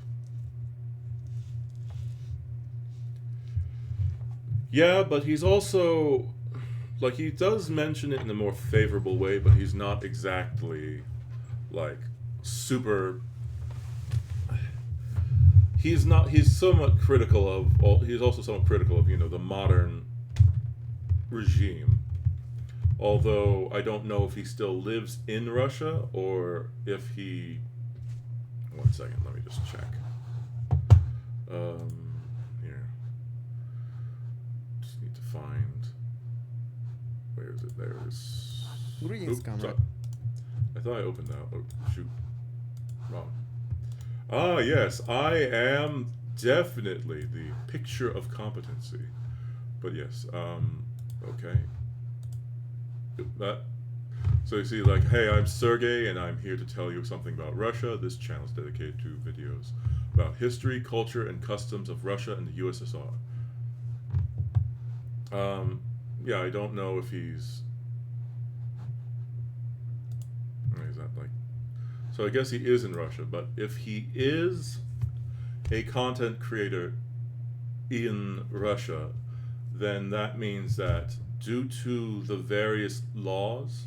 Yeah, but he's also, like, he does mention it in a more favorable way, but he's not exactly, like, super... He's somewhat critical of, he's also somewhat critical of, you know, the modern regime. Although, I don't know if he still lives in Russia, or if he... 1 second, let me just check. Here. Just need to find... Where is it? There's... Greetings, comrade. I thought I opened that. Oh, shoot. Wrong. Ah, yes. I am definitely the picture of competency. But yes, okay. So you see, like, hey, I'm Sergey, and I'm here to tell you something about Russia. This channel is dedicated to videos about history, culture, and customs of Russia and the USSR. Yeah, I don't know if he's... Is that like... So I guess he is in Russia, but if he is a content creator in Russia, then that means that due to the various laws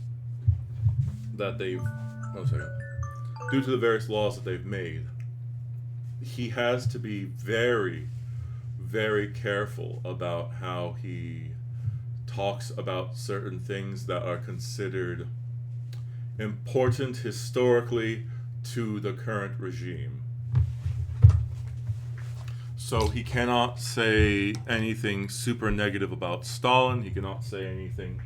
that they've... Due to the various laws that they've made, he has to be very, very careful about how he talks about certain things that are considered important historically to the current regime. So he cannot say anything super negative about Stalin. He cannot say anything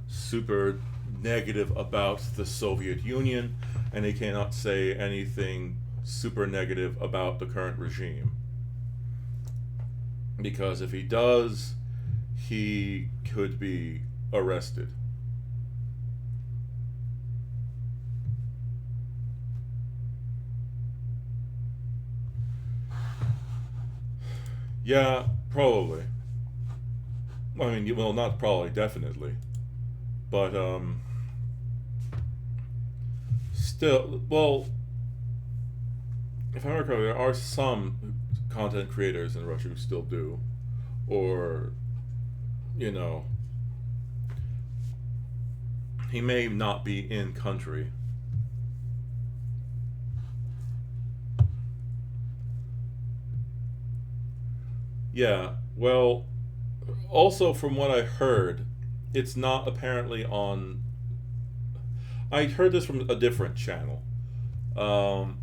super negative about the Soviet Union. And he cannot say anything super negative about the current regime. Because if he does, he could be arrested. Yeah, probably. I mean, well, not probably, definitely. But, still, well, if I remember correctly, there are some content creators in Russia who still do. Or, you know, he may not be in country. Yeah, well, also from what I heard, it's not apparently on... I heard this from a different channel. Um,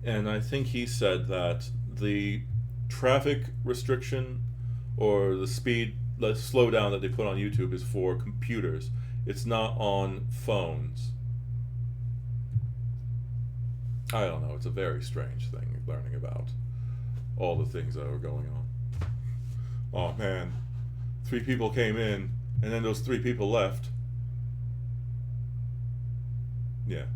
and I think he said that the traffic restriction or the speed, the slowdown that they put on YouTube is for computers. It's not on phones. I don't know. It's a very strange thing learning about all the things that are going on. Oh man, 3 people came in, and then those 3 people left. Yeah.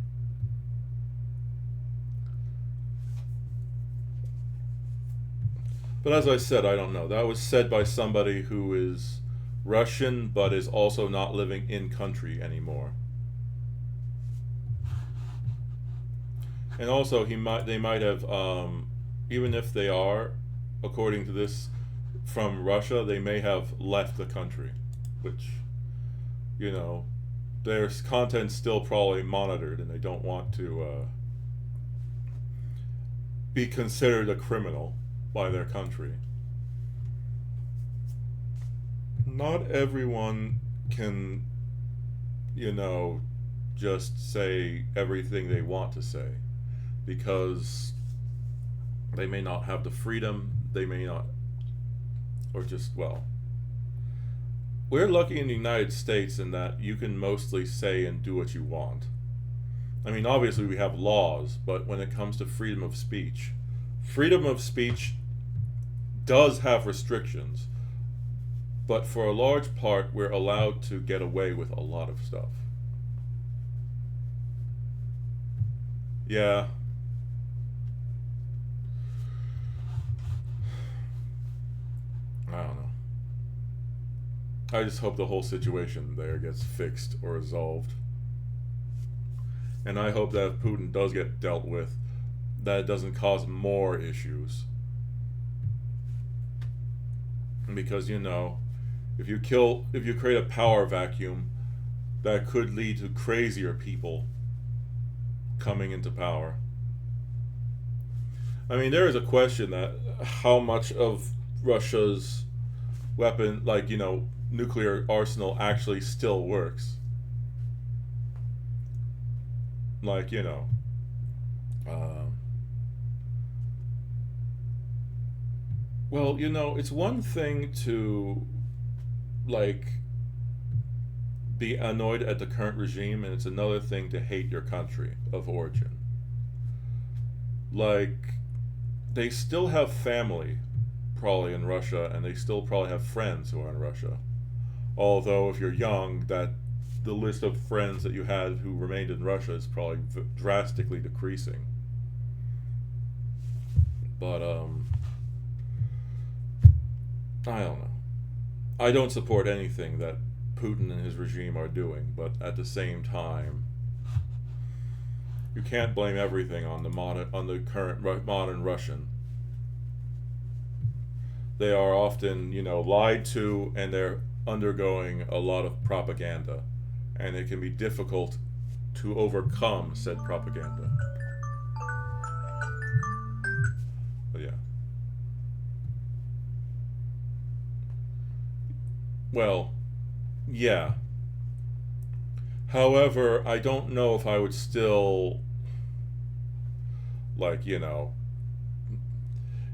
But as I said, I don't know. That was said by somebody who is Russian but is also not living in country anymore. And also, they might have, even if they are, according to this, from Russia, they may have left the country, which, you know, their content's still probably monitored, and they don't want to be considered a criminal by their country. Not everyone can, you know, just say everything they want to say, because they may not have the freedom, they may not, or just, well, we're lucky in the United States in that you can mostly say and do what you want. I mean, obviously we have laws, but when it comes to freedom of speech does have restrictions, but for a large part, we're allowed to get away with a lot of stuff. Yeah. I don't know. I just hope the whole situation there gets fixed or resolved. And I hope that if Putin does get dealt with, that it doesn't cause more issues. Because, you know, if you create a power vacuum, that could lead to crazier people coming into power. I mean, there is a question that how much of Russia's weapon, like, you know, nuclear arsenal actually still works. Like, you know, well, you know, it's one thing to, like, be annoyed at the current regime, and it's another thing to hate your country of origin. Like, they still have family, probably in Russia, and they still probably have friends who are in Russia. Although, if you're young, that the list of friends that you had who remained in Russia is probably drastically decreasing. But, I don't know. I don't support anything that Putin and his regime are doing, but at the same time, you can't blame everything on the current modern Russian. They are often, you know, lied to, and they're undergoing a lot of propaganda, and it can be difficult to overcome said propaganda. But yeah. Well, yeah. However, I don't know if I would still, like, you know,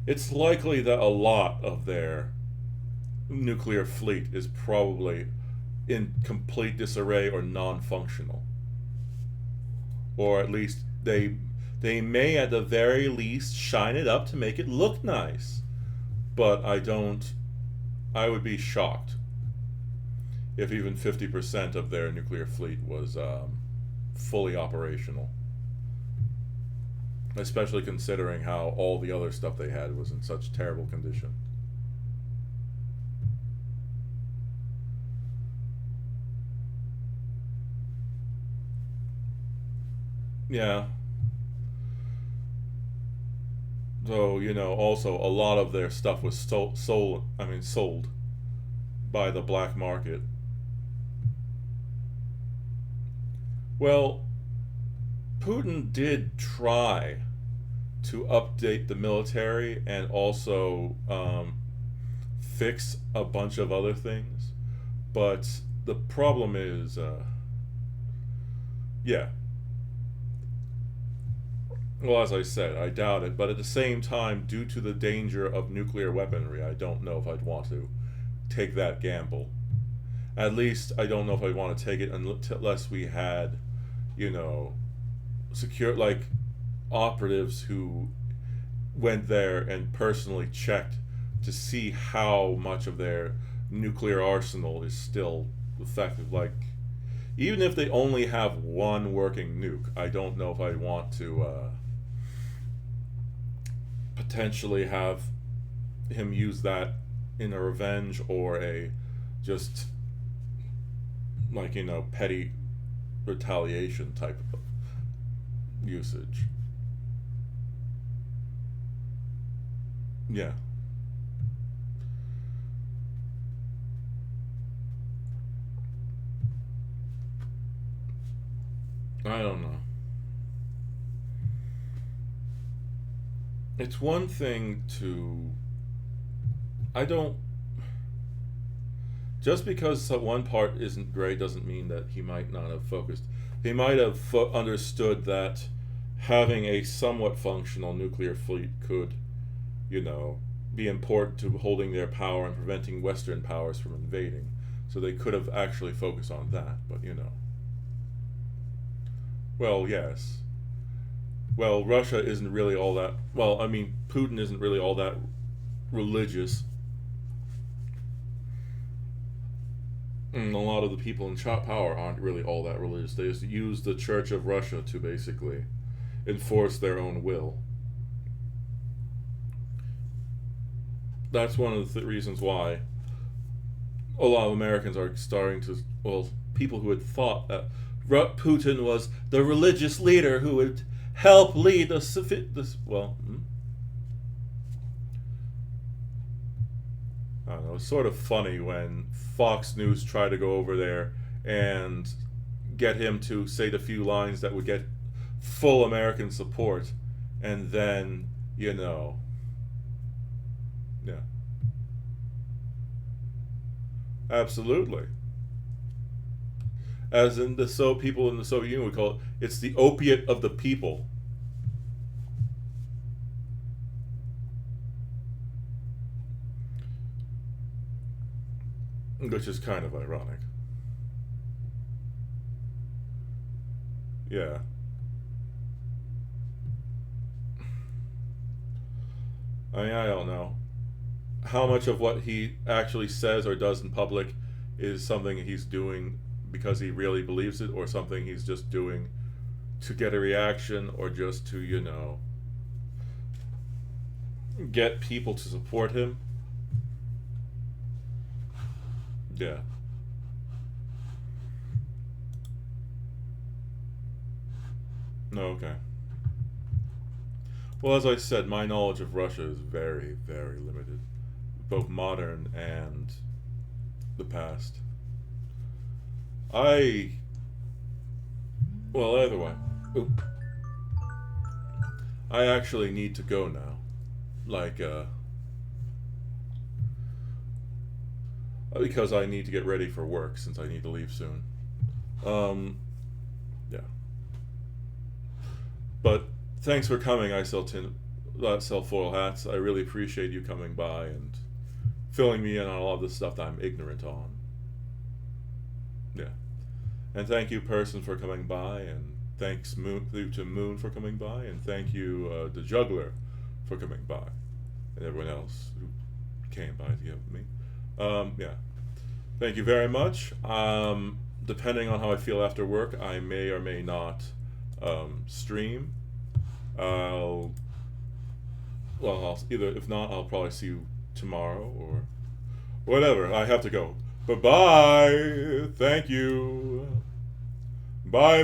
it's likely that a lot of their nuclear fleet is probably in complete disarray or non-functional. Or at least they may at the very least shine it up to make it look nice. But I would be shocked if even 50% of their nuclear fleet was fully operational. Especially considering how all the other stuff they had was in such terrible condition. Yeah. Though, you know, also a lot of their stuff was sold by the black market. Well, Putin did try to update the military and also fix a bunch of other things, but the problem is, yeah, Well, as I said, I doubt it, but at the same time, due to the danger of nuclear weaponry, I don't know if I'd want to take that gamble. At least I don't know if I'd want to take it unless we had, you know, secure, like, operatives who went there and personally checked to see how much of their nuclear arsenal is still effective. Like, even if they only have one working nuke, I don't know if I want to potentially have him use that in a revenge or a just, like, you know, petty retaliation type of usage. Yeah. I don't know. It's one thing to. I don't. Just because one part isn't great doesn't mean that he might not have focused. He might have understood that having a somewhat functional nuclear fleet could, you know, be important to holding their power and preventing Western powers from invading. So they could have actually focused on that, but you know. Well, yes. Well, Russia isn't really all that. Well, I mean, Putin isn't really all that religious. And a lot of the people in power aren't really all that religious. They just use the Church of Russia to basically enforce their own will. That's one of the reasons why a lot of Americans are starting to. Well, people who had thought that Putin was the religious leader who would help lead this. Well, I don't know. It's sort of funny when Fox News tried to go over there and get him to say the few lines that would get full American support, and then, you know, yeah, absolutely. As in the people in the Soviet Union would call it, it's the opiate of the people. Which is kind of ironic. Yeah. I mean, I don't know. How much of what he actually says or does in public is something he's doing because he really believes it, or something he's just doing to get a reaction, or just to, you know, get people to support him. Yeah. No, okay. Well, as I said, my knowledge of Russia is very, very limited, both modern and the past. I. Well, either way. Oop. I actually need to go now. Like, because I need to get ready for work since I need to leave soon. Yeah. But thanks for coming. I sell foil hats. I really appreciate you coming by and filling me in on a lot of the stuff that I'm ignorant on. Yeah. And thank you, Person, for coming by, and thanks to Moon for coming by, and thank you, the Juggler, for coming by, and everyone else who came by to give me. Yeah. Thank you very much. Depending on how I feel after work, I may or may not stream. I'll either, if not, I'll probably see you tomorrow or whatever. I have to go. Bye bye. Thank you. Bye.